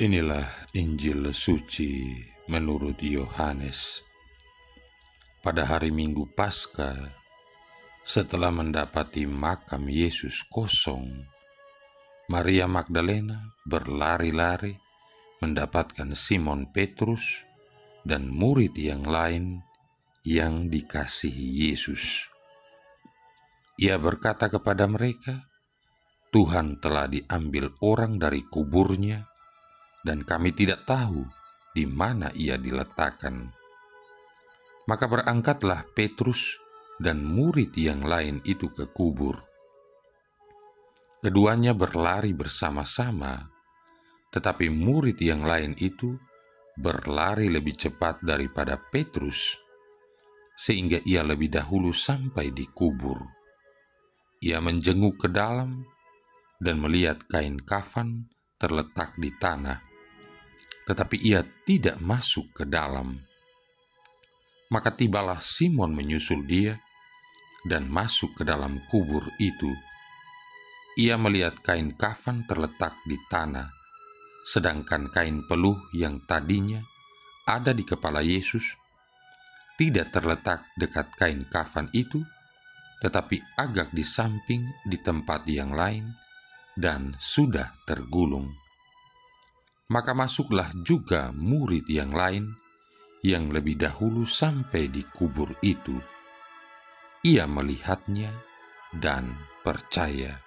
Inilah Injil suci menurut Yohanes. Pada hari Minggu Paskah, setelah mendapati makam Yesus kosong, Maria Magdalena berlari-lari mendapatkan Simon Petrus dan murid yang lain yang dikasihi Yesus. Ia berkata kepada mereka, "Tuhan telah diambil orang dari kuburnya, dan kami tidak tahu di mana ia diletakkan." Maka berangkatlah Petrus dan murid yang lain itu ke kubur. Keduanya berlari bersama-sama, tetapi murid yang lain itu berlari lebih cepat daripada Petrus, sehingga ia lebih dahulu sampai di kubur. Ia menjenguk ke dalam dan melihat kain kafan terletak di tanah, tetapi ia tidak masuk ke dalam. Maka tibalah Simon menyusul dia dan masuk ke dalam kubur itu. Ia melihat kain kafan terletak di tanah, sedangkan kain peluh yang tadinya ada di kepala Yesus tidak terletak dekat kain kafan itu, tetapi agak di samping di tempat yang lain dan sudah tergulung. Maka masuklah juga murid yang lain yang lebih dahulu sampai di kubur itu. Ia melihatnya dan percaya.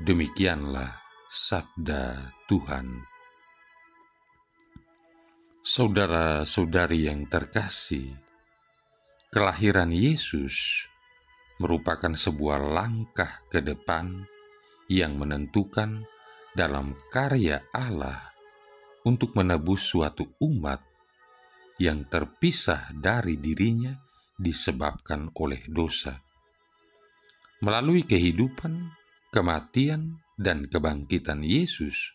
Demikianlah sabda Tuhan. Saudara-saudari yang terkasih, kelahiran Yesus merupakan sebuah langkah ke depan yang menentukan dalam karya Allah untuk menebus suatu umat yang terpisah dari dirinya disebabkan oleh dosa. Melalui kehidupan, kematian, dan kebangkitan Yesus,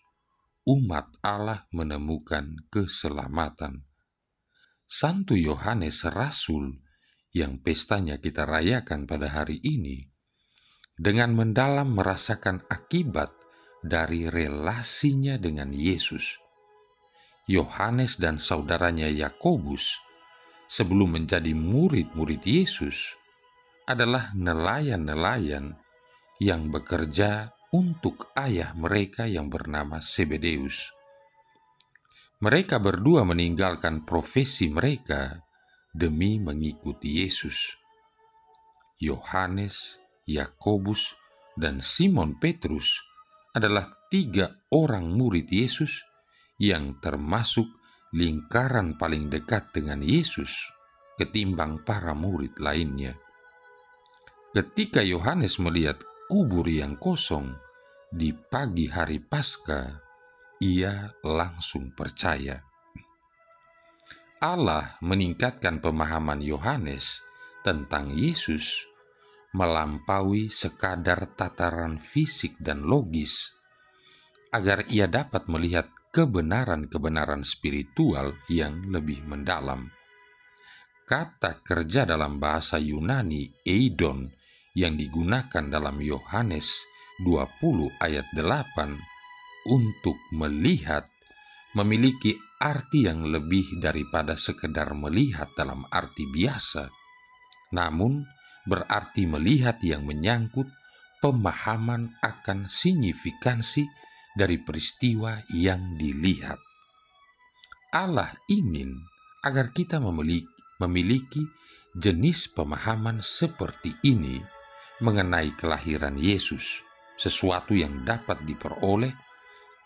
umat Allah menemukan keselamatan. Santo Yohanes Rasul yang pestanya kita rayakan pada hari ini, dengan mendalam merasakan akibat dari relasinya dengan Yesus. Yohanes dan saudaranya Yakobus, sebelum menjadi murid-murid Yesus, adalah nelayan-nelayan yang bekerja untuk ayah mereka yang bernama Zebedeus. Mereka berdua meninggalkan profesi mereka demi mengikuti Yesus. Yohanes, Yakobus, dan Simon Petrus adalah 3 orang murid Yesus yang termasuk lingkaran paling dekat dengan Yesus ketimbang para murid lainnya. Ketika Yohanes melihat kubur yang kosong di pagi hari Paskah, ia langsung percaya. Allah meningkatkan pemahaman Yohanes tentang Yesus melampaui sekadar tataran fisik dan logis, agar ia dapat melihat kebenaran-kebenaran spiritual yang lebih mendalam. Kata kerja dalam bahasa Yunani eidon yang digunakan dalam Yohanes 20 ayat 8 untuk melihat memiliki arti yang lebih daripada sekedar melihat dalam arti biasa, namun berarti melihat yang menyangkut pemahaman akan signifikansi dari peristiwa yang dilihat. Allah ingin agar kita memiliki jenis pemahaman seperti ini mengenai kelahiran Yesus, sesuatu yang dapat diperoleh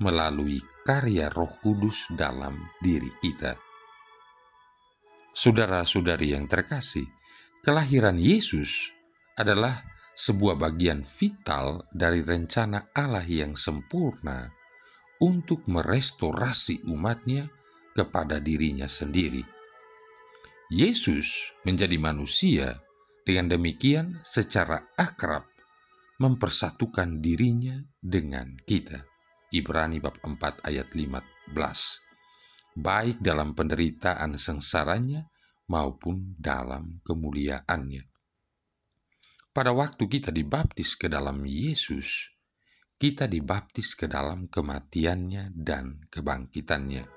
melalui karya Roh Kudus dalam diri kita. Saudara-saudari yang terkasih, kelahiran Yesus adalah sebuah bagian vital dari rencana Allah yang sempurna untuk merestorasi umatnya kepada dirinya sendiri. Yesus menjadi manusia, dengan demikian secara akrab mempersatukan dirinya dengan kita. Ibrani bab 4 ayat 15. Baik dalam penderitaan sengsaranya maupun dalam kemuliaannya. Pada waktu kita dibaptis ke dalam Yesus, kita dibaptis ke dalam kematiannya dan kebangkitannya.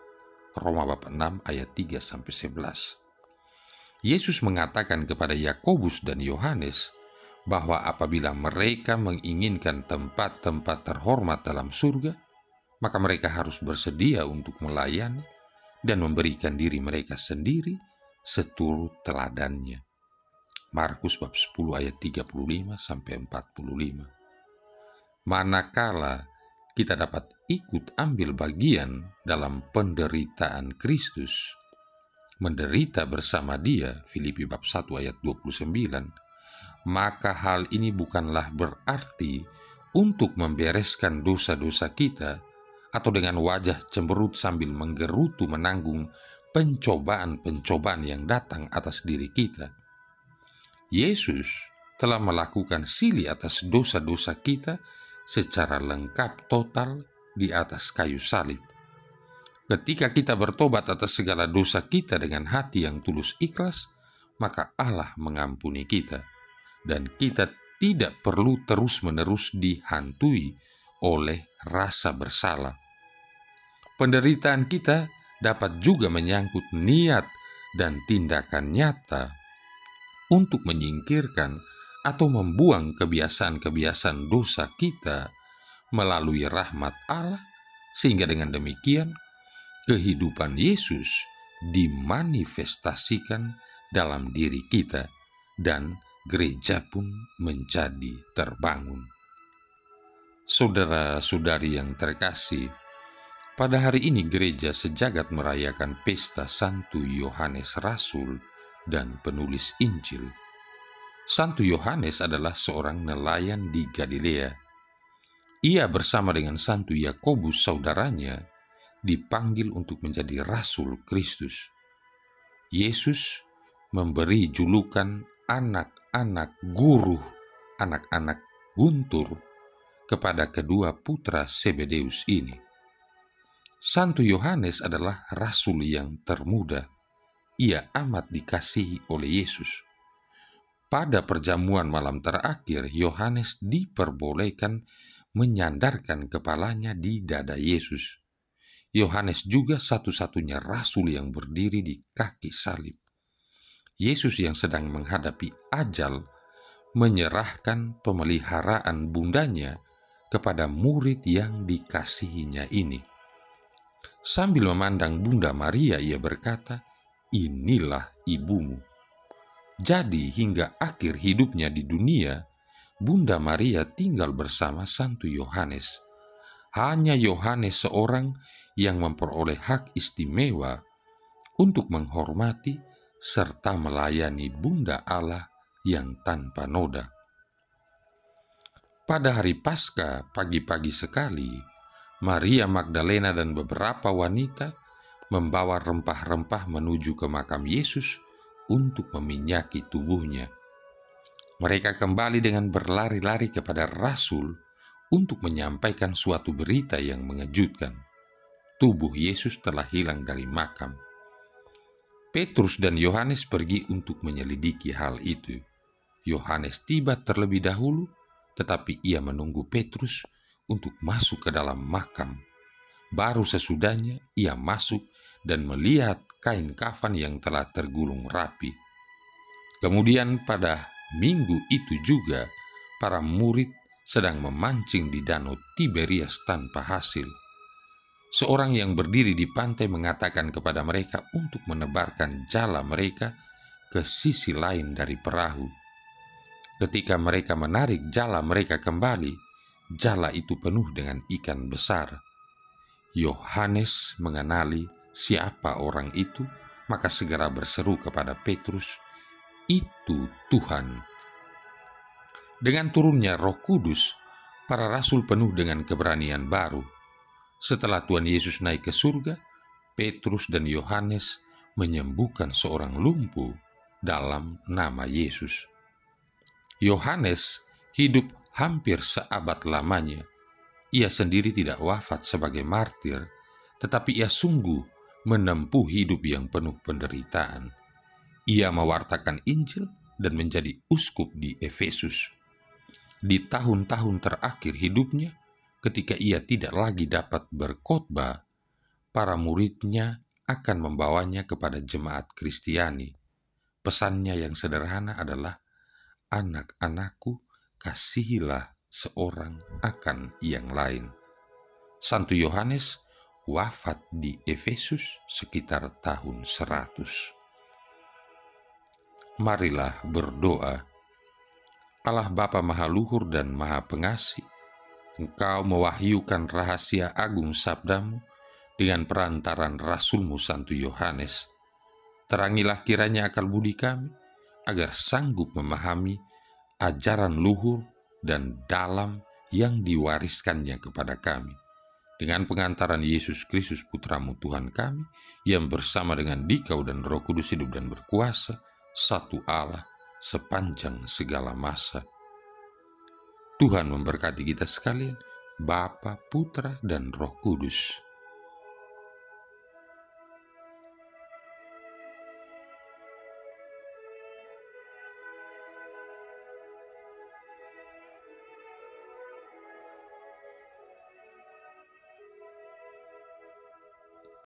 Roma bab 6 ayat 3-11. Yesus mengatakan kepada Yakobus dan Yohanes bahwa apabila mereka menginginkan tempat-tempat terhormat dalam surga, maka mereka harus bersedia untuk melayani dan memberikan diri mereka sendiri seturut teladannya. Markus bab 10 ayat 35-45. Manakala kita dapat ikut ambil bagian dalam penderitaan Kristus, menderita bersama Dia, Filipi bab 1 ayat 29, maka hal ini bukanlah berarti untuk membereskan dosa-dosa kita atau dengan wajah cemberut sambil menggerutu menanggung pencobaan-pencobaan yang datang atas diri kita. Yesus telah melakukan silih atas dosa-dosa kita secara lengkap total di atas kayu salib. Ketika kita bertobat atas segala dosa kita dengan hati yang tulus ikhlas, maka Allah mengampuni kita, dan kita tidak perlu terus-menerus dihantui oleh rasa bersalah. Penderitaan kita dapat juga menyangkut niat dan tindakan nyata untuk menyingkirkan atau membuang kebiasaan-kebiasaan dosa kita melalui rahmat Allah, sehingga dengan demikian kehidupan Yesus dimanifestasikan dalam diri kita dan gereja pun menjadi terbangun. Saudara-saudari yang terkasih, pada hari ini gereja sejagat merayakan pesta Santo Yohanes Rasul dan penulis Injil. Santo Yohanes adalah seorang nelayan di Galilea. Ia bersama dengan Santo Yakobus saudaranya dipanggil untuk menjadi Rasul Kristus. Yesus memberi julukan anak-anak guru, anak-anak guntur kepada kedua putra Zebedeus ini. Santo Yohanes adalah rasul yang termuda. Ia amat dikasihi oleh Yesus. Pada perjamuan malam terakhir, Yohanes diperbolehkan menyandarkan kepalanya di dada Yesus. Yohanes juga satu-satunya rasul yang berdiri di kaki salib. Yesus yang sedang menghadapi ajal menyerahkan pemeliharaan bundanya kepada murid yang dikasihinya ini. Sambil memandang Bunda Maria, ia berkata, "Inilah ibumu." Jadi hingga akhir hidupnya di dunia, Bunda Maria tinggal bersama Santo Yohanes. Hanya Yohanes seorang yang memperoleh hak istimewa untuk menghormati serta melayani Bunda Allah yang tanpa noda. Pada hari Paskah, pagi-pagi sekali, Maria Magdalena dan beberapa wanita membawa rempah-rempah menuju ke makam Yesus untuk meminyaki tubuhnya. Mereka kembali dengan berlari-lari kepada Rasul untuk menyampaikan suatu berita yang mengejutkan. Tubuh Yesus telah hilang dari makam. Petrus dan Yohanes pergi untuk menyelidiki hal itu. Yohanes tiba terlebih dahulu, tetapi ia menunggu Petrus untuk masuk ke dalam makam. Baru sesudahnya ia masuk dan melihat kain kafan yang telah tergulung rapi. Kemudian pada minggu itu juga, para murid sedang memancing di danau Tiberias tanpa hasil. Seorang yang berdiri di pantai mengatakan kepada mereka untuk menebarkan jala mereka ke sisi lain dari perahu. Ketika mereka menarik jala mereka kembali, jala itu penuh dengan ikan besar. Yohanes mengenali siapa orang itu, maka segera berseru kepada Petrus, "Itu Tuhan." Dengan turunnya Roh Kudus, para rasul penuh dengan keberanian baru. Setelah Tuhan Yesus naik ke surga, Petrus dan Yohanes menyembuhkan seorang lumpuh dalam nama Yesus. Yohanes hidup hampir seabad lamanya. Ia sendiri tidak wafat sebagai martir, tetapi ia sungguh menempuh hidup yang penuh penderitaan. Ia mewartakan Injil dan menjadi uskup di Efesus. Di tahun-tahun terakhir hidupnya, ketika ia tidak lagi dapat berkhotbah, para muridnya akan membawanya kepada jemaat Kristiani. Pesannya yang sederhana adalah, anak-anakku, kasihilah seorang akan yang lain. Santo Yohanes wafat di Efesus sekitar tahun 100. Marilah berdoa. Allah Bapa Maha Luhur dan Maha Pengasih, Engkau mewahyukan rahasia agung sabdamu dengan perantaran Rasulmu Santo Yohanes. Terangilah kiranya akal budi kami, agar sanggup memahami ajaran luhur dan dalam yang diwariskannya kepada kami. Dengan pengantaran Yesus Kristus Putramu Tuhan kami, yang bersama dengan Dikau dan Roh Kudus hidup dan berkuasa, satu Allah sepanjang segala masa. Tuhan memberkati kita sekalian, Bapa, Putra, dan Roh Kudus.